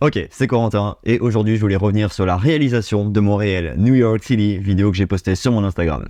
Ok, c'est Corentin et aujourd'hui je voulais revenir sur la réalisation de mon réel New York City, vidéo que j'ai postée sur mon Instagram.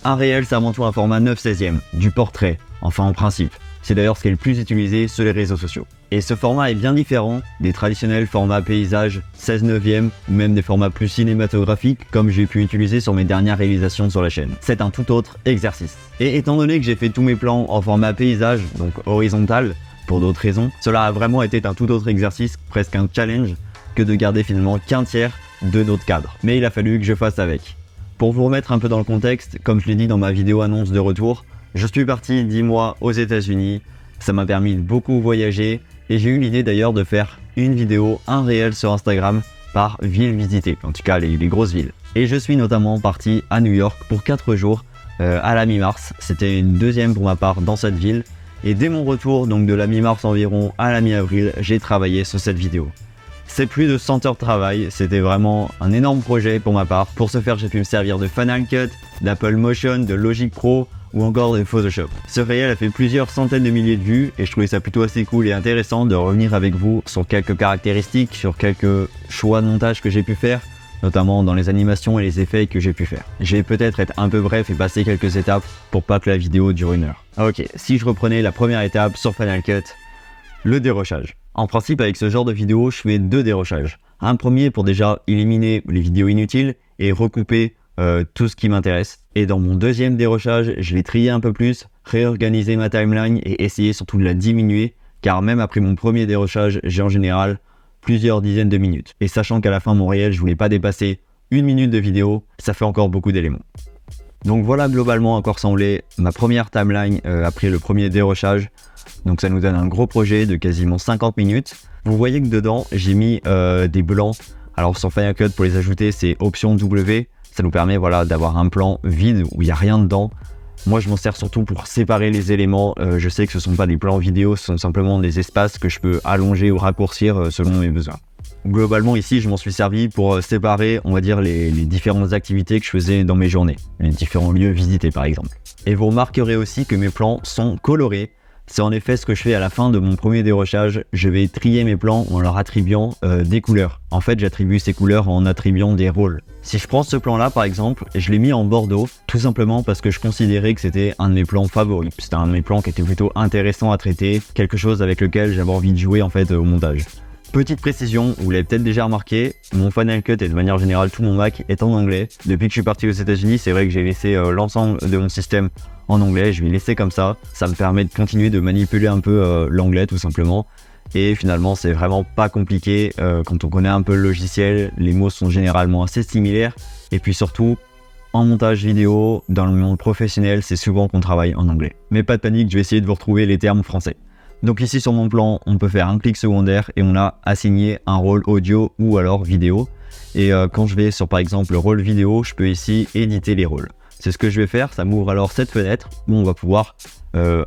Un réel, c'est avant tout un format 9/16e, du portrait, enfin en principe. C'est d'ailleurs ce qui est le plus utilisé sur les réseaux sociaux. Et ce format est bien différent des traditionnels formats paysage 16/9e ou même des formats plus cinématographiques comme j'ai pu utiliser sur mes dernières réalisations sur la chaîne. C'est un tout autre exercice. Et étant donné que j'ai fait tous mes plans en format paysage, donc horizontal, pour d'autres raisons, cela a vraiment été un tout autre exercice, presque un challenge, que de garder finalement qu'un tiers de notre cadre. Mais il a fallu que je fasse avec. Pour vous remettre un peu dans le contexte, comme je l'ai dit dans ma vidéo annonce de retour, je suis parti 10 mois aux États-Unis, ça m'a permis de beaucoup voyager et j'ai eu l'idée d'ailleurs de faire une vidéo, un réel sur Instagram par ville visitée, en tout cas les grosses villes. Et je suis notamment parti à New York pour 4 jours à la mi-mars, c'était une deuxième pour ma part dans cette ville et dès mon retour, donc de la mi-mars environ à la mi-avril, j'ai travaillé sur cette vidéo. C'est plus de 100 heures de travail, c'était vraiment un énorme projet pour ma part. Pour ce faire, j'ai pu me servir de Final Cut, d'Apple Motion, de Logic Pro ou encore de Photoshop. Ce réel a fait plusieurs centaines de milliers de vues et je trouvais ça plutôt assez cool et intéressant de revenir avec vous sur quelques caractéristiques, sur quelques choix de montage que j'ai pu faire, notamment dans les animations et les effets que j'ai pu faire. Je vais peut-être être un peu bref et passer quelques étapes pour pas que la vidéo dure 1 heure. Ok, si je reprenais la première étape sur Final Cut, le dérochage. En principe, avec ce genre de vidéo, je fais 2 dérochages. Un premier pour déjà éliminer les vidéos inutiles et recouper tout ce qui m'intéresse. Et dans mon deuxième dérochage, je vais trier un peu plus, réorganiser ma timeline et essayer surtout de la diminuer, car même après mon premier dérochage, j'ai en général plusieurs dizaines de minutes. Et sachant qu'à la fin, mon réel, je voulais pas dépasser 1 minute de vidéo, ça fait encore beaucoup d'éléments. Donc voilà globalement à quoi ressemblait ma première timeline après le premier dérochage. Donc ça nous donne un gros projet de quasiment 50 minutes. Vous voyez que dedans, j'ai mis des blancs. Alors sur Final Cut, pour les ajouter, c'est option W. Ça nous permet d'avoir un plan vide où il n'y a rien dedans. Moi, je m'en sers surtout pour séparer les éléments. Je sais que ce ne sont pas des plans vidéo, ce sont simplement des espaces que je peux allonger ou raccourcir selon mes besoins. Globalement, ici, je m'en suis servi pour séparer, on va dire, les différentes activités que je faisais dans mes journées. Les différents lieux visités, par exemple. Et vous remarquerez aussi que mes plans sont colorés. C'est en effet ce que je fais à la fin de mon premier dérochage. Je vais trier mes plans en leur attribuant des couleurs. En fait, j'attribue ces couleurs en attribuant des rôles. Si je prends ce plan-là, par exemple, je l'ai mis en bordeaux, tout simplement parce que je considérais que c'était un de mes plans favoris. C'était un de mes plans qui était plutôt intéressant à traiter, quelque chose avec lequel j'avais envie de jouer en fait au montage. Petite précision, vous l'avez peut-être déjà remarqué, mon Final Cut et de manière générale tout mon Mac est en anglais. Depuis que je suis parti aux États-Unis, c'est vrai que j'ai laissé l'ensemble de mon système en anglais, je vais laisser comme ça. Ça me permet de continuer de manipuler un peu l'anglais tout simplement. Et finalement, c'est vraiment pas compliqué quand on connaît un peu le logiciel. Les mots sont généralement assez similaires. Et puis surtout, en montage vidéo, dans le monde professionnel, c'est souvent qu'on travaille en anglais. Mais pas de panique, je vais essayer de vous retrouver les termes français. Donc ici sur mon plan, on peut faire un clic secondaire et on a assigné un rôle audio ou alors vidéo. Et quand je vais sur par exemple le rôle vidéo, je peux ici éditer les rôles. C'est ce que je vais faire, ça m'ouvre alors cette fenêtre où on va pouvoir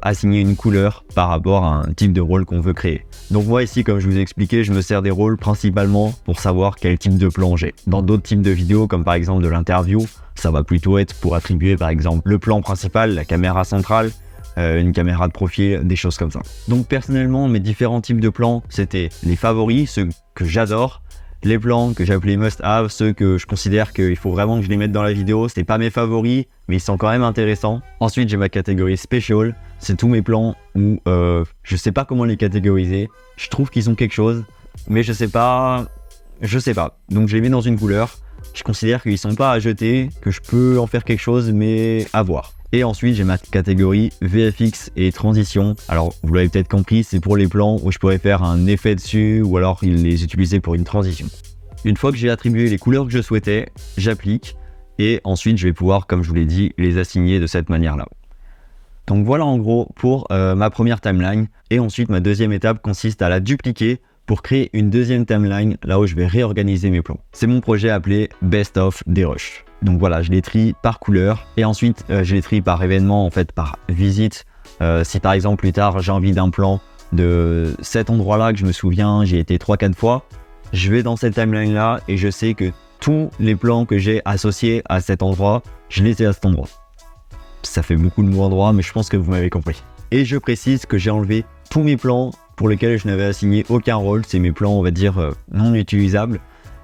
assigner une couleur par rapport à un type de rôle qu'on veut créer. Donc moi ici, comme je vous ai expliqué, je me sers des rôles principalement pour savoir quel type de plan j'ai. Dans d'autres types de vidéos, comme par exemple de l'interview, ça va plutôt être pour attribuer par exemple le plan principal, la caméra centrale, une caméra de profil, des choses comme ça. Donc personnellement, mes différents types de plans, c'était les favoris, ceux que j'adore, les plans que j'ai appelés must-have, ceux que je considère qu'il faut vraiment que je les mette dans la vidéo. C'était pas mes favoris, mais ils sont quand même intéressants. Ensuite, j'ai ma catégorie special, c'est tous mes plans où je sais pas comment les catégoriser. Je trouve qu'ils ont quelque chose, mais je sais pas. Donc je les mets dans une couleur. Je considère qu'ils sont pas à jeter, que je peux en faire quelque chose, mais à voir. Et ensuite, j'ai ma catégorie VFX et transition. Alors, vous l'avez peut-être compris, c'est pour les plans où je pourrais faire un effet dessus ou alors les utiliser pour une transition. Une fois que j'ai attribué les couleurs que je souhaitais, j'applique et ensuite, je vais pouvoir, comme je vous l'ai dit, les assigner de cette manière-là. Donc voilà en gros pour ma première timeline. Et ensuite, ma deuxième étape consiste à la dupliquer pour créer une deuxième timeline là où je vais réorganiser mes plans. C'est mon projet appelé Best of des Rushs. Donc voilà, je les trie par couleur et ensuite je les trie par événement, en fait par visite. Si par exemple plus tard j'ai envie d'un plan de cet endroit-là que je me souviens, j'y ai été 3-4 fois, je vais dans cette timeline-là et je sais que tous les plans que j'ai associés à cet endroit, je les ai à cet endroit. Ça fait beaucoup de mots endroits, mais je pense que vous m'avez compris. Et je précise que j'ai enlevé tous mes plans pour lesquels je n'avais assigné aucun rôle. C'est mes plans, on va dire, non utilisables.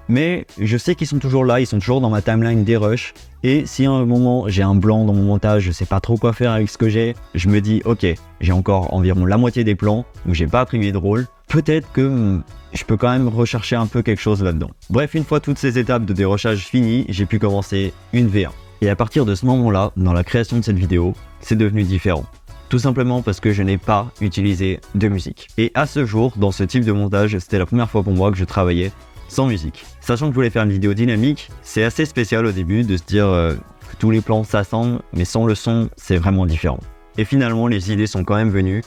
Mais je sais qu'ils sont toujours là, ils sont toujours dans ma timeline des rushs. Et si à un moment j'ai un blanc dans mon montage, je sais pas trop quoi faire avec ce que j'ai, je me dis ok, j'ai encore environ la moitié des plans où j'ai pas attribué de rôle. Peut-être que je peux quand même rechercher un peu quelque chose là-dedans. Bref, une fois toutes ces étapes de dérochage finies, j'ai pu commencer une V1. Et à partir de ce moment-là, dans la création de cette vidéo, c'est devenu différent. Tout simplement parce que je n'ai pas utilisé de musique. Et à ce jour, dans ce type de montage, c'était la première fois pour moi que je travaillais sans musique. Sachant que je voulais faire une vidéo dynamique, c'est assez spécial au début de se dire que tous les plans s'assemblent, mais sans le son, c'est vraiment différent. Et finalement, les idées sont quand même venues,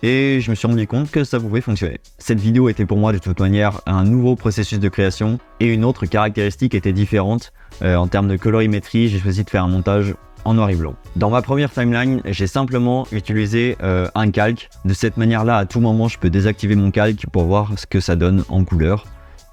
et je me suis rendu compte que ça pouvait fonctionner. Cette vidéo était pour moi de toute manière un nouveau processus de création, et une autre caractéristique était différente. En termes de colorimétrie, j'ai choisi de faire un montage en noir et blanc. Dans ma première timeline, j'ai simplement utilisé un calque. De cette manière-là, à tout moment, je peux désactiver mon calque pour voir ce que ça donne en couleur.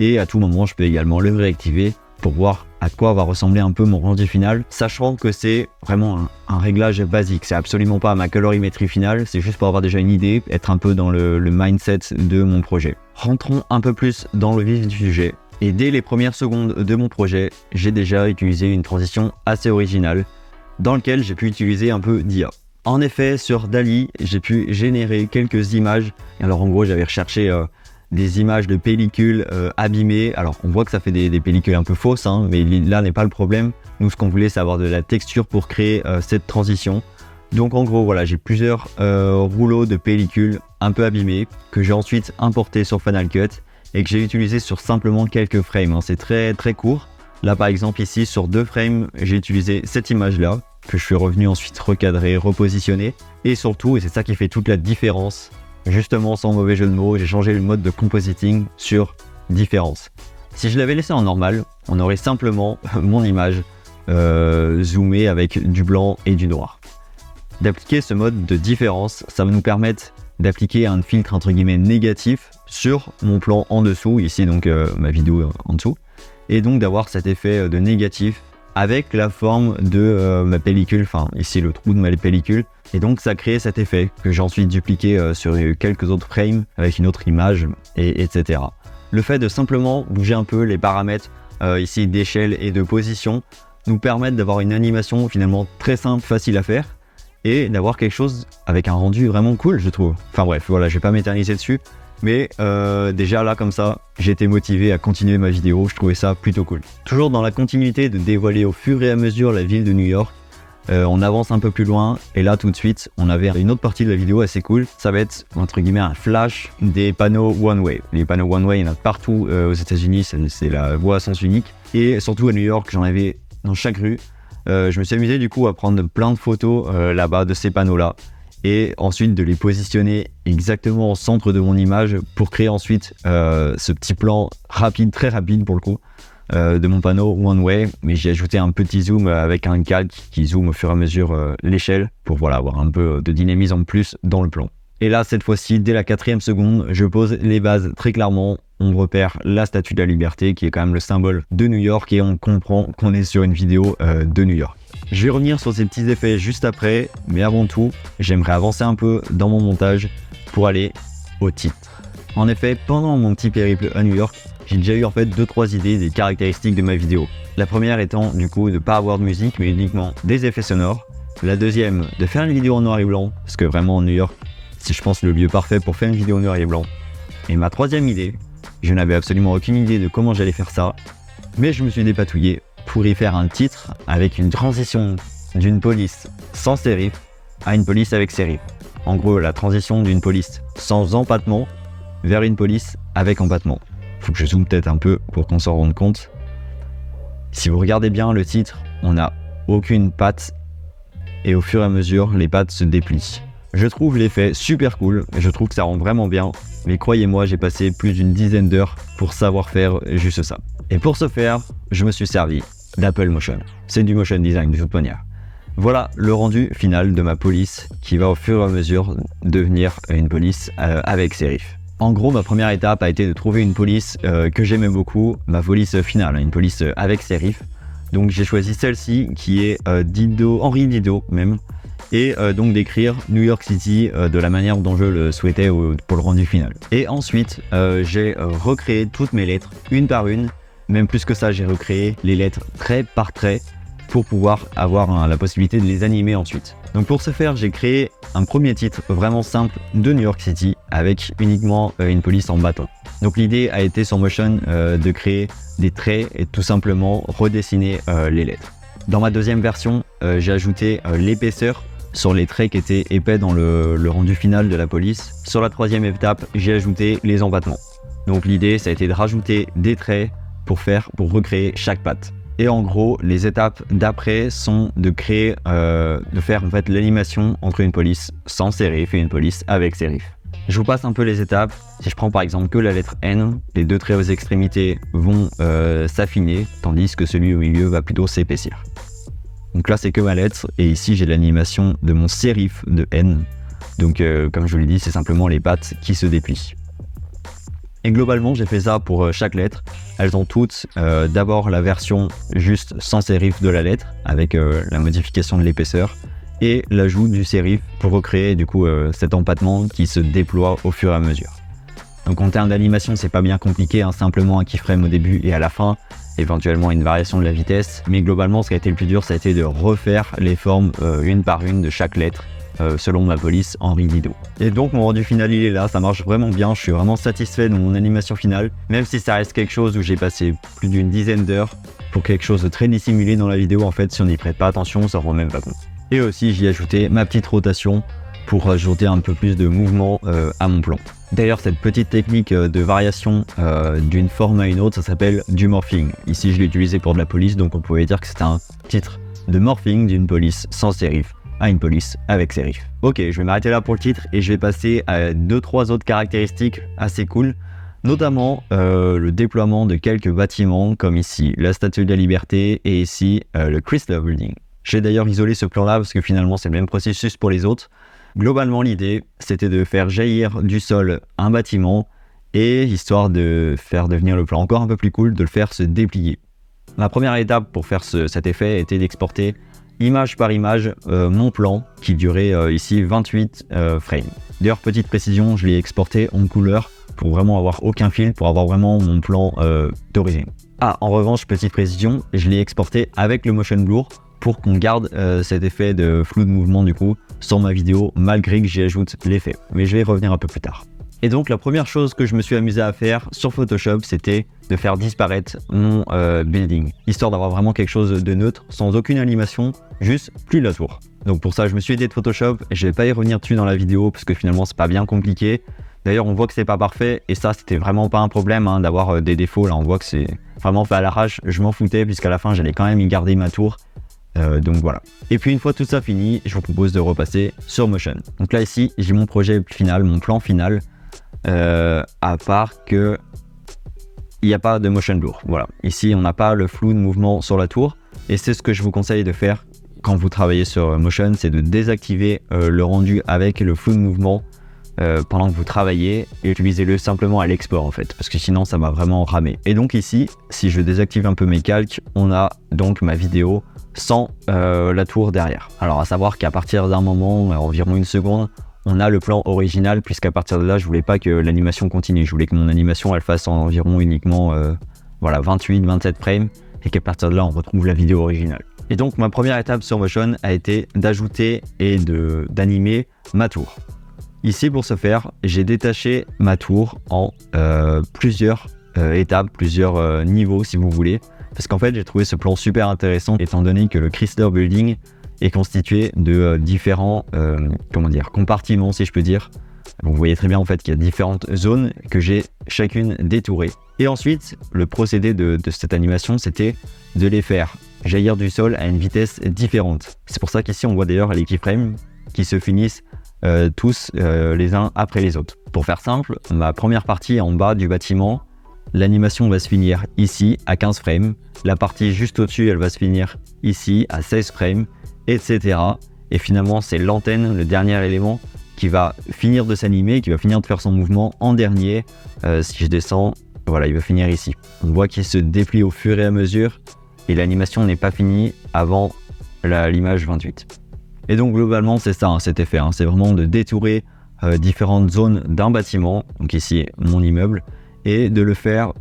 Et à tout moment, je peux également le réactiver pour voir à quoi va ressembler un peu mon rendu final, sachant que c'est vraiment un réglage basique. C'est absolument pas ma colorimétrie finale, c'est juste pour avoir déjà une idée, être un peu dans le mindset de mon projet. Rentrons un peu plus dans le vif du sujet. Et dès les premières secondes de mon projet, j'ai déjà utilisé une transition assez originale dans laquelle j'ai pu utiliser un peu d'IA. En effet, sur DALL-E, j'ai pu générer quelques images. Alors en gros, j'avais recherché des images de pellicules abîmées. Alors on voit que ça fait des pellicules un peu fausses, hein, mais là n'est pas le problème. Nous, ce qu'on voulait, c'est avoir de la texture pour créer cette transition. Donc en gros, voilà, j'ai plusieurs rouleaux de pellicules un peu abîmées que j'ai ensuite importés sur Final Cut et que j'ai utilisé sur simplement quelques frames, hein. C'est très très court. Là par exemple ici sur 2 frames, j'ai utilisé cette image là que je suis revenu ensuite recadrer, repositionner, et surtout, et c'est ça qui fait toute la différence, justement sans mauvais jeu de mots, j'ai changé le mode de compositing sur différence. Si je l'avais laissé en normal, on aurait simplement mon image zoomée avec du blanc et du noir. D'appliquer ce mode de différence, ça va nous permettre d'appliquer un filtre entre guillemets négatif sur mon plan en dessous, ici donc ma vidéo en dessous, et donc d'avoir cet effet de négatif avec la forme de ma pellicule, enfin ici le trou de ma pellicule, et donc ça crée cet effet que j'ai ensuite dupliqué sur quelques autres frames avec une autre image, etc. Le fait de simplement bouger un peu les paramètres ici d'échelle et de position nous permettent d'avoir une animation finalement très simple, facile à faire, et d'avoir quelque chose avec un rendu vraiment cool, je trouve. Enfin bref, voilà, je vais pas m'éterniser dessus, mais déjà là comme ça, j'ai été motivé à continuer ma vidéo, je trouvais ça plutôt cool. Toujours dans la continuité de dévoiler au fur et à mesure la ville de New York, on avance un peu plus loin, et là tout de suite, on avait une autre partie de la vidéo assez cool, ça va être entre guillemets un flash des panneaux one way. Les panneaux one way, il y en a partout aux États-Unis, c'est la voie à sens unique, et surtout à New York, j'en avais dans chaque rue. Je me suis amusé du coup à prendre plein de photos là-bas de ces panneaux-là, et ensuite de les positionner exactement au centre de mon image pour créer ensuite ce petit plan rapide, très rapide pour le coup, de mon panneau one way, mais j'ai ajouté un petit zoom avec un calque qui zoome au fur et à mesure l'échelle pour voilà, avoir un peu de dynamisme en plus dans le plan. Et là, cette fois-ci, dès la 4e seconde, je pose les bases très clairement. On repère la Statue de la Liberté qui est quand même le symbole de New York, et on comprend qu'on est sur une vidéo de New York. Je vais revenir sur ces petits effets juste après, mais avant tout, j'aimerais avancer un peu dans mon montage pour aller au titre. En effet, pendant mon petit périple à New York, j'ai déjà eu en fait 2-3 idées des caractéristiques de ma vidéo. La première étant du coup de ne pas avoir de musique, mais uniquement des effets sonores. La deuxième, de faire une vidéo en noir et blanc, parce que vraiment New York, c'est je pense le lieu parfait pour faire une vidéo en noir et blanc. Et ma troisième idée, je n'avais absolument aucune idée de comment j'allais faire ça, mais je me suis dépatouillé pour y faire un titre avec une transition d'une police sans sérif à une police avec sérif. En gros, la transition d'une police sans empattement vers une police avec empattement. Faut que je zoome peut-être un peu pour qu'on s'en rende compte. Si vous regardez bien le titre, on n'a aucune patte, et au fur et à mesure, les pattes se déplient. Je trouve l'effet super cool, et je trouve que ça rend vraiment bien. mais croyez-moi, j'ai passé plus d'une dizaine d'heures pour savoir faire juste ça. Et pour ce faire, je me suis servi d'Apple Motion. C'est du motion design de toute manière. Voilà le rendu final de ma police qui va au fur et à mesure devenir une police avec serif. En gros, ma première étape a été de trouver une police que j'aimais beaucoup, ma police finale, une police avec serif. Donc j'ai choisi celle-ci qui est Henri Didot même, et donc d'écrire New York City de la manière dont je le souhaitais pour le rendu final. Et ensuite, j'ai recréé toutes mes lettres une par une, même plus que ça, j'ai recréé les lettres trait par trait pour pouvoir avoir la possibilité de les animer ensuite. Donc pour ce faire, j'ai créé un premier titre vraiment simple de New York City avec uniquement une police en bâton. Donc l'idée a été sur Motion de créer des traits et tout simplement redessiner les lettres. Dans ma deuxième version, j'ai ajouté l'épaisseur sur les traits qui étaient épais dans le rendu final de la police. Sur la troisième étape, j'ai ajouté les empattements. Donc l'idée, ça a été de rajouter des traits pour recréer chaque patte. Et en gros, les étapes d'après sont de faire en fait l'animation entre une police sans sérif et une police avec sérif. Je vous passe un peu les étapes. Si je prends par exemple que la lettre N, les deux traits aux extrémités vont s'affiner, tandis que celui au milieu va plutôt s'épaissir. Donc là, c'est que ma lettre, et ici j'ai l'animation de mon sérif de N. Donc comme je vous l'ai dit, c'est simplement les pattes qui se déplient. Et globalement, j'ai fait ça pour chaque lettre. Elles ont toutes d'abord la version juste sans sérif de la lettre, avec la modification de l'épaisseur, et l'ajout du sérif pour recréer du coup cet empattement qui se déploie au fur et à mesure. Donc en termes d'animation, c'est pas bien compliqué, hein, simplement un keyframe au début et à la fin, éventuellement une variation de la vitesse, mais globalement, ce qui a été le plus dur, ça a été de refaire les formes une par une de chaque lettre, selon ma police Henri Didot. Et donc mon rendu final il est là, ça marche vraiment bien, je suis vraiment satisfait de mon animation finale, même si ça reste quelque chose où j'ai passé plus d'une dizaine d'heures pour quelque chose de très dissimulé dans la vidéo. En fait, si on n'y prête pas attention, on s'en rend même pas compte. Et aussi j'y ai ajouté ma petite rotation pour ajouter un peu plus de mouvement à mon plan. D'ailleurs, cette petite technique de variation d'une forme à une autre, ça s'appelle du morphing. Ici je l'ai utilisé pour de la police, donc on pouvait dire que c'était un titre de morphing d'une police sans sérif à une police avec sérif. Ok, je vais m'arrêter là pour le titre et je vais passer à 2-3 autres caractéristiques assez cool, notamment le déploiement de quelques bâtiments comme ici la Statue de la Liberté et ici le Chrysler Building. J'ai d'ailleurs isolé ce plan là parce que finalement c'est le même processus pour les autres. Globalement, l'idée c'était de faire jaillir du sol un bâtiment et histoire de faire devenir le plan encore un peu plus cool, de le faire se déplier. La première étape pour faire cet effet était d'exporter image par image mon plan qui durait ici 28 frames. D'ailleurs, petite précision, je l'ai exporté en couleur pour vraiment avoir aucun fil, pour avoir vraiment mon plan d'origine. Ah, en revanche, petite précision, je l'ai exporté avec le motion blur pour qu'on garde cet effet de flou de mouvement du coup sur ma vidéo, malgré que j'y ajoute l'effet. Mais je vais y revenir un peu plus tard. Et donc la première chose que je me suis amusé à faire sur Photoshop, c'était de faire disparaître mon building, histoire d'avoir vraiment quelque chose de neutre, sans aucune animation, juste plus la tour. Donc pour ça, je me suis aidé de Photoshop, et je vais pas y revenir dessus dans la vidéo, parce que finalement c'est pas bien compliqué. D'ailleurs, on voit que c'est pas parfait, et ça c'était vraiment pas un problème hein, d'avoir des défauts. Là on voit que c'est vraiment fait à l'arrache, je m'en foutais, puisqu'à la fin j'allais quand même y garder ma tour. Donc voilà. Et puis une fois tout ça fini, je vous propose de repasser sur Motion. Donc là ici, j'ai mon projet final, mon plan final. À part que il n'y a pas de motion blur. Voilà, ici on n'a pas le flou de mouvement sur la tour, et c'est ce que je vous conseille de faire quand vous travaillez sur Motion, c'est de désactiver le rendu avec le flou de mouvement pendant que vous travaillez, et utilisez-le simplement à l'export en fait, parce que sinon ça va vraiment ramer. Et donc ici, si je désactive un peu mes calques, on a donc ma vidéo sans la tour derrière. Alors à savoir qu'à partir d'un moment, environ une seconde, on a le plan original, puisqu'à partir de là, je voulais pas que l'animation continue. Je voulais que mon animation, elle fasse environ uniquement 28-27 frames, et qu'à partir de là, on retrouve la vidéo originale. Et donc, ma première étape sur Motion a été d'ajouter et d'animer ma tour. Ici, pour ce faire, j'ai détaché ma tour en plusieurs étapes, plusieurs niveaux, si vous voulez. Parce qu'en fait, j'ai trouvé ce plan super intéressant, étant donné que le Chrysler Building est constitué de différents compartiments, si je peux dire. Donc, vous voyez très bien en fait qu'il y a différentes zones que j'ai chacune détourées. Et ensuite, le procédé de cette animation, c'était de les faire jaillir du sol à une vitesse différente. C'est pour ça qu'ici, on voit d'ailleurs les keyframes qui se finissent tous les uns après les autres. Pour faire simple, ma première partie en bas du bâtiment, l'animation va se finir ici à 15 frames, la partie juste au-dessus elle va se finir ici à 16 frames, etc. Et finalement c'est l'antenne, le dernier élément, qui va finir de s'animer, qui va finir de faire son mouvement en dernier. Si je descends, voilà, il va finir ici. On voit qu'il se déplie au fur et à mesure et l'animation n'est pas finie avant l'image 28. Et donc globalement c'est ça, cet effet, c'est vraiment de détourer différentes zones d'un bâtiment, donc ici mon immeuble, et de le faire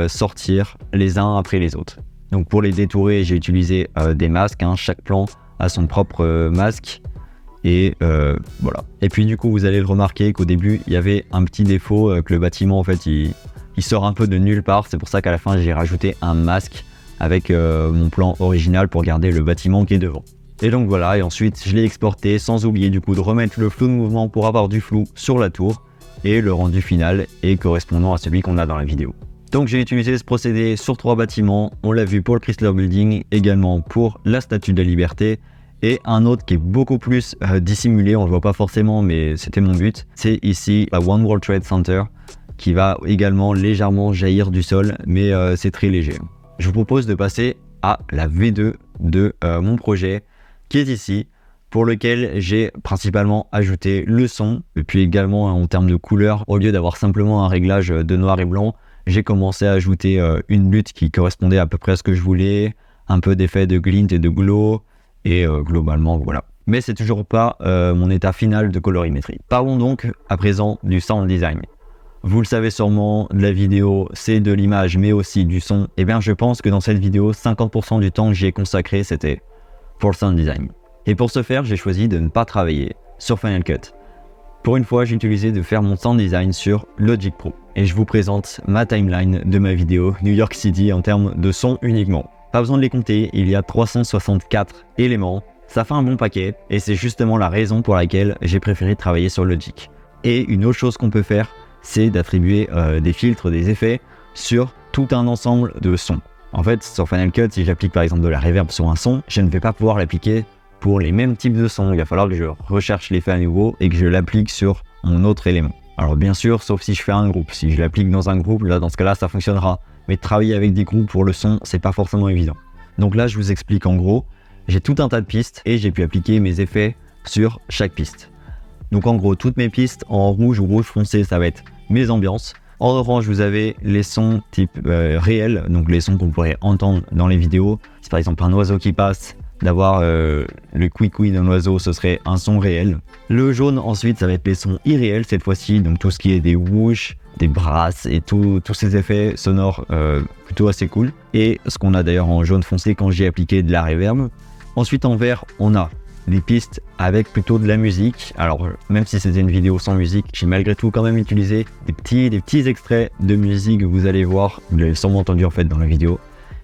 sortir les uns après les autres. Donc pour les détourer, j'ai utilisé des masques, chaque plan a son propre masque, et voilà. Et puis du coup vous allez le remarquer qu'au début il y avait un petit défaut, que le bâtiment en fait il sort un peu de nulle part, c'est pour ça qu'à la fin j'ai rajouté un masque avec mon plan original pour garder le bâtiment qui est devant. Et donc voilà, et ensuite je l'ai exporté sans oublier du coup de remettre le flou de mouvement pour avoir du flou sur la tour, et le rendu final est correspondant à celui qu'on a dans la vidéo. Donc j'ai utilisé ce procédé sur 3 bâtiments, on l'a vu pour le Chrysler Building, également pour la Statue de la Liberté, et un autre qui est beaucoup plus dissimulé, on le voit pas forcément mais c'était mon but, c'est ici la One World Trade Center, qui va également légèrement jaillir du sol, mais c'est très léger. Je vous propose de passer à la V2 de mon projet, qui est ici, pour lequel j'ai principalement ajouté le son, et puis également en termes de couleur, au lieu d'avoir simplement un réglage de noir et blanc, j'ai commencé à ajouter une lutte qui correspondait à peu près à ce que je voulais, un peu d'effet de glint et de glow, et globalement voilà. Mais c'est toujours pas mon état final de colorimétrie. Parlons donc à présent du sound design. Vous le savez sûrement, la vidéo c'est de l'image mais aussi du son. Et bien je pense que dans cette vidéo, 50% du temps que j'y ai consacré c'était pour le sound design. Et pour ce faire, j'ai choisi de ne pas travailler sur Final Cut. Pour une fois, j'ai utilisé de faire mon sound design sur Logic Pro. Et je vous présente ma timeline de ma vidéo New York City en termes de son uniquement. Pas besoin de les compter, il y a 364 éléments. Ça fait un bon paquet et c'est justement la raison pour laquelle j'ai préféré travailler sur Logic. Et une autre chose qu'on peut faire, c'est d'attribuer des filtres, des effets sur tout un ensemble de sons. En fait, sur Final Cut, si j'applique par exemple de la reverb sur un son, je ne vais pas pouvoir l'appliquer pour les mêmes types de sons. Il va falloir que je recherche l'effet à nouveau et que je l'applique sur mon autre élément. Alors bien sûr, sauf si je fais un groupe. Si je l'applique dans un groupe, là dans ce cas-là, ça fonctionnera. Mais travailler avec des groupes pour le son, c'est pas forcément évident. Donc là, je vous explique en gros, j'ai tout un tas de pistes et j'ai pu appliquer mes effets sur chaque piste. Donc en gros, toutes mes pistes en rouge ou rouge foncé, ça va être mes ambiances. En orange, vous avez les sons type réels, donc les sons qu'on pourrait entendre dans les vidéos. Si par exemple un oiseau qui passe, d'avoir le couic-couic d'un oiseau, ce serait un son réel. Le jaune ensuite, ça va être les sons irréels cette fois-ci, donc tout ce qui est des whoosh, des brasses et tous ces effets sonores plutôt assez cool. Et ce qu'on a d'ailleurs en jaune foncé quand j'ai appliqué de la reverb. Ensuite en vert, on a des pistes avec plutôt de la musique. Alors même si c'était une vidéo sans musique, j'ai malgré tout quand même utilisé des petits extraits de musique, vous allez voir, vous l'avez sûrement entendu en fait dans la vidéo.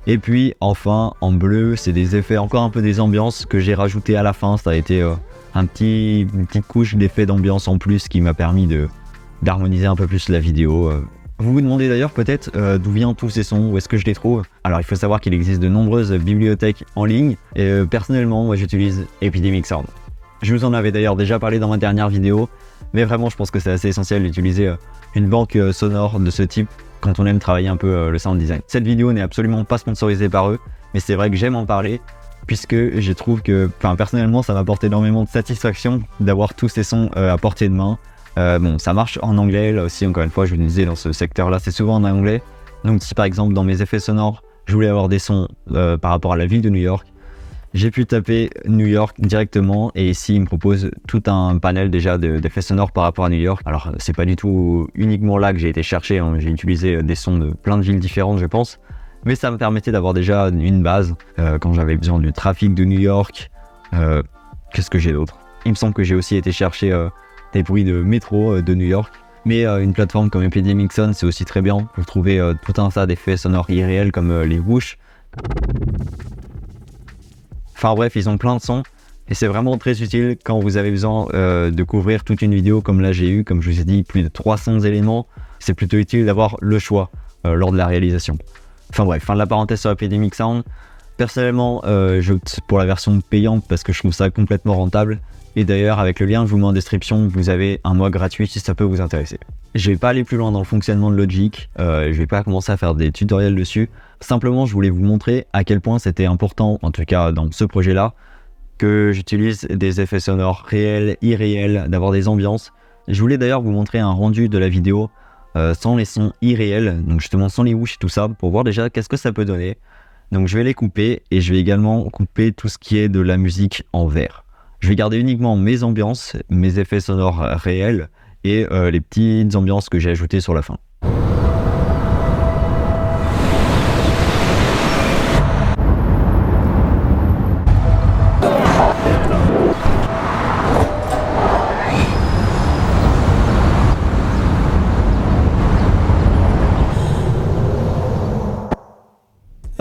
Et puis enfin en bleu, c'est des effets, encore un peu des ambiances que j'ai rajouté à la fin. Ça a été une petite couche d'effets d'ambiance en plus qui m'a permis d'harmoniser un peu plus la vidéo. Vous vous demandez d'ailleurs peut-être d'où viennent tous ces sons, où est-ce que je les trouve. Alors il faut savoir qu'il existe de nombreuses bibliothèques en ligne et personnellement moi j'utilise Epidemic Sound. Je vous en avais d'ailleurs déjà parlé dans ma dernière vidéo, mais vraiment je pense que c'est assez essentiel d'utiliser une banque sonore de ce type quand on aime travailler un peu le sound design. Cette vidéo n'est absolument pas sponsorisée par eux, mais c'est vrai que j'aime en parler puisque je trouve que personnellement ça m'apporte énormément de satisfaction d'avoir tous ces sons à portée de main. Bon, ça marche en anglais, là aussi encore une fois je vous le disais, dans ce secteur là c'est souvent en anglais. Donc si par exemple dans mes effets sonores je voulais avoir des sons par rapport à la ville de New York, j'ai pu taper New York directement et ici il me propose tout un panel déjà d'effets sonores par rapport à New York. Alors c'est pas du tout uniquement là que j'ai été chercher, j'ai utilisé des sons de plein de villes différentes je pense, mais ça me permettait d'avoir déjà une base quand j'avais besoin du trafic de New York. Qu'est-ce que j'ai d'autre? Il me semble que j'ai aussi été chercher des bruits de métro de New York. Mais une plateforme comme Epidemic Sound, c'est aussi très bien pour trouver tout un tas d'effets sonores irréels comme les whoosh. Enfin bref, ils ont plein de sons et c'est vraiment très utile quand vous avez besoin de couvrir toute une vidéo comme là j'ai eu, comme je vous ai dit, plus de 300 éléments. C'est plutôt utile d'avoir le choix lors de la réalisation. Enfin bref, fin de la parenthèse sur Epidemic Sound. Personnellement, j'opte pour la version payante parce que je trouve ça complètement rentable. Et d'ailleurs, avec le lien que je vous mets en description, vous avez un mois gratuit si ça peut vous intéresser. Je vais pas aller plus loin dans le fonctionnement de Logic, je vais pas commencer à faire des tutoriels dessus. Simplement, je voulais vous montrer à quel point c'était important, en tout cas dans ce projet-là, que j'utilise des effets sonores réels, irréels, d'avoir des ambiances. Je voulais d'ailleurs vous montrer un rendu de la vidéo sans les sons irréels, donc justement sans les whoosh et tout ça, pour voir déjà qu'est-ce que ça peut donner. Donc je vais les couper et je vais également couper tout ce qui est de la musique en vert. Je vais garder uniquement mes ambiances, mes effets sonores réels et les petites ambiances que j'ai ajoutées sur la fin.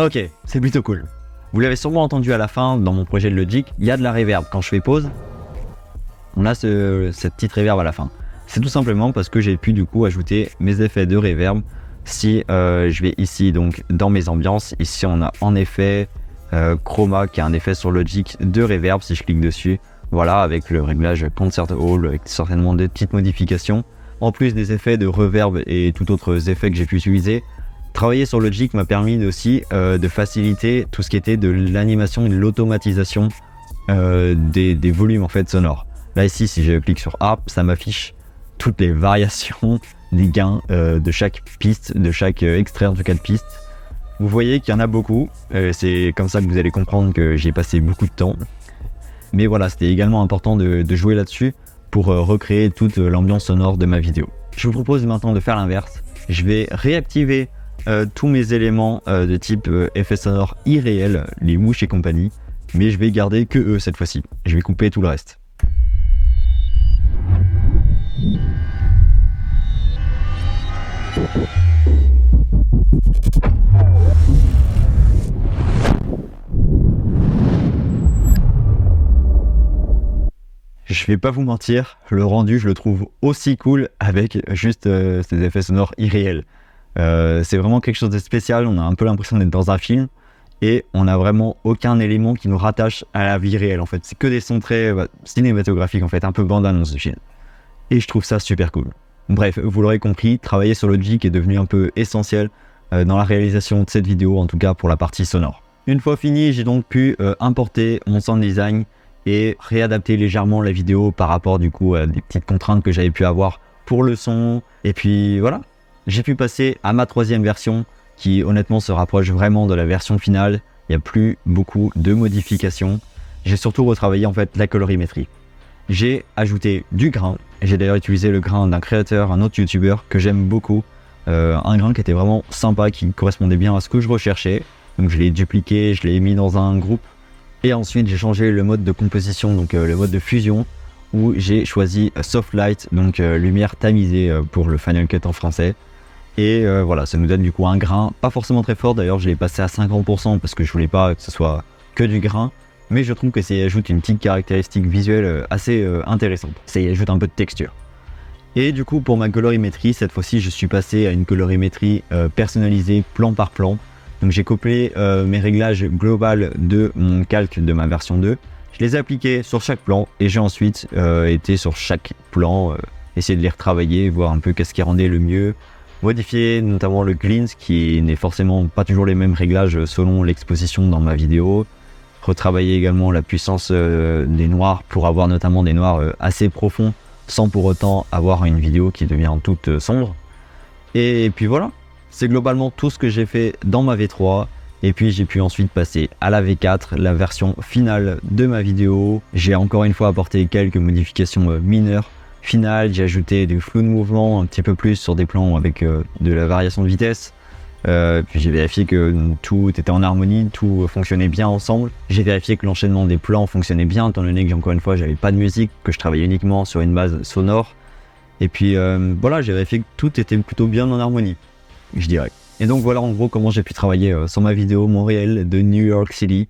Ok, c'est plutôt cool. Vous l'avez sûrement entendu à la fin, dans mon projet de Logic, il y a de la reverb. Quand je fais pause, on a cette petite reverb à la fin. C'est tout simplement parce que j'ai pu du coup ajouter mes effets de reverb. Si je vais ici donc dans mes ambiances, ici on a en effet Chroma qui a un effet sur Logic de reverb si je clique dessus. Voilà, avec le réglage Concert Hall, avec certainement des petites modifications. En plus des effets de reverb et tout autres effets que j'ai pu utiliser. Travailler sur Logic m'a permis aussi de faciliter tout ce qui était de l'animation et de l'automatisation des volumes en fait sonores. Là ici, si je clique sur Harp, ça m'affiche toutes les variations des gains de chaque piste, de chaque extrait en tout cas de piste. Vous voyez qu'il y en a beaucoup, c'est comme ça que vous allez comprendre que j'ai passé beaucoup de temps. Mais voilà, c'était également important de jouer là-dessus pour recréer toute l'ambiance sonore de ma vidéo. Je vous propose maintenant de faire l'inverse. Je vais réactiver tous mes éléments de type effets sonores irréels, les whoosh et compagnie, mais je vais garder que eux cette fois-ci. Je vais couper tout le reste. Je vais pas vous mentir, le rendu je le trouve aussi cool avec juste ces effets sonores irréels. C'est vraiment quelque chose de spécial, on a un peu l'impression d'être dans un film et on n'a vraiment aucun élément qui nous rattache à la vie réelle en fait. C'est que des sons très cinématographiques en fait, un peu bande-annonce de film. Et je trouve ça super cool. Bref, vous l'aurez compris, travailler sur Logic est devenu un peu essentiel dans la réalisation de cette vidéo, en tout cas pour la partie sonore. Une fois fini, j'ai donc pu importer mon sound design et réadapter légèrement la vidéo par rapport du coup à des petites contraintes que j'avais pu avoir pour le son. Et puis voilà, j'ai pu passer à ma troisième version qui honnêtement se rapproche vraiment de la version finale. Il n'y a plus beaucoup de modifications. J'ai surtout retravaillé en fait la colorimétrie. J'ai ajouté du grain. J'ai d'ailleurs utilisé le grain d'un créateur, un autre youtubeur que j'aime beaucoup. Un grain qui était vraiment sympa, qui correspondait bien à ce que je recherchais. Donc je l'ai dupliqué, je l'ai mis dans un groupe. Et ensuite j'ai changé le mode de composition, donc le mode de fusion, où j'ai choisi Soft Light, donc lumière tamisée pour le Final Cut en français. Et voilà, ça nous donne du coup un grain, pas forcément très fort, d'ailleurs je l'ai passé à 50% parce que je voulais pas que ce soit que du grain. Mais je trouve que ça y ajoute une petite caractéristique visuelle assez intéressante. Ça y ajoute un peu de texture. Et du coup pour ma colorimétrie, cette fois-ci je suis passé à une colorimétrie personnalisée plan par plan. Donc j'ai copié mes réglages globaux de mon calque de ma version 2. Je les ai appliqués sur chaque plan et j'ai ensuite été sur chaque plan, essayer de les retravailler, voir un peu qu'est-ce qui rendait le mieux. Modifier notamment le cleanse qui n'est forcément pas toujours les mêmes réglages selon l'exposition dans ma vidéo. Retravailler également la puissance des noirs pour avoir notamment des noirs assez profonds sans pour autant avoir une vidéo qui devient toute sombre. Et puis voilà, c'est globalement tout ce que j'ai fait dans ma V3. Et puis j'ai pu ensuite passer à la V4, la version finale de ma vidéo. J'ai encore une fois apporté quelques modifications mineures. Finale, j'ai ajouté du flou de mouvement un petit peu plus sur des plans avec de la variation de vitesse. Puis j'ai vérifié que tout était en harmonie, tout fonctionnait bien ensemble. J'ai vérifié que l'enchaînement des plans fonctionnait bien, étant donné que encore une fois j'avais pas de musique, que je travaillais uniquement sur une base sonore. Et puis voilà, j'ai vérifié que tout était plutôt bien en harmonie, je dirais. Et donc voilà en gros comment j'ai pu travailler sur ma vidéo Montréal de New York City.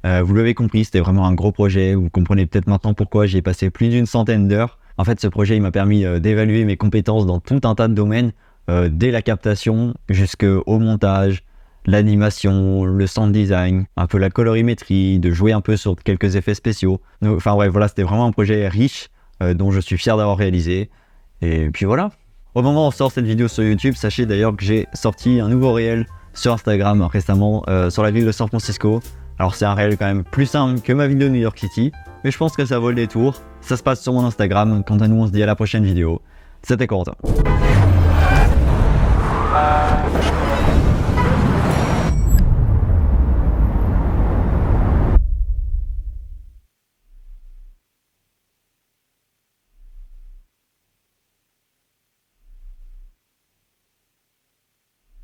Vous l'avez compris, c'était vraiment un gros projet. Vous comprenez peut-être maintenant pourquoi j'y ai passé plus d'une centaine d'heures. En fait, ce projet il m'a permis d'évaluer mes compétences dans tout un tas de domaines, dès la captation jusqu'au montage, l'animation, le sound design, un peu la colorimétrie, de jouer un peu sur quelques effets spéciaux. Donc, enfin ouais, voilà, c'était vraiment un projet riche dont je suis fier d'avoir réalisé. Et puis voilà. Au moment où on sort cette vidéo sur YouTube, sachez d'ailleurs que j'ai sorti un nouveau réel sur Instagram récemment sur la ville de San Francisco. Alors c'est un réel quand même plus simple que ma ville de New York City, mais je pense que ça vaut le détour. Ça se passe sur mon Instagram. Quant à nous, on se dit à la prochaine vidéo. C'était Corentin.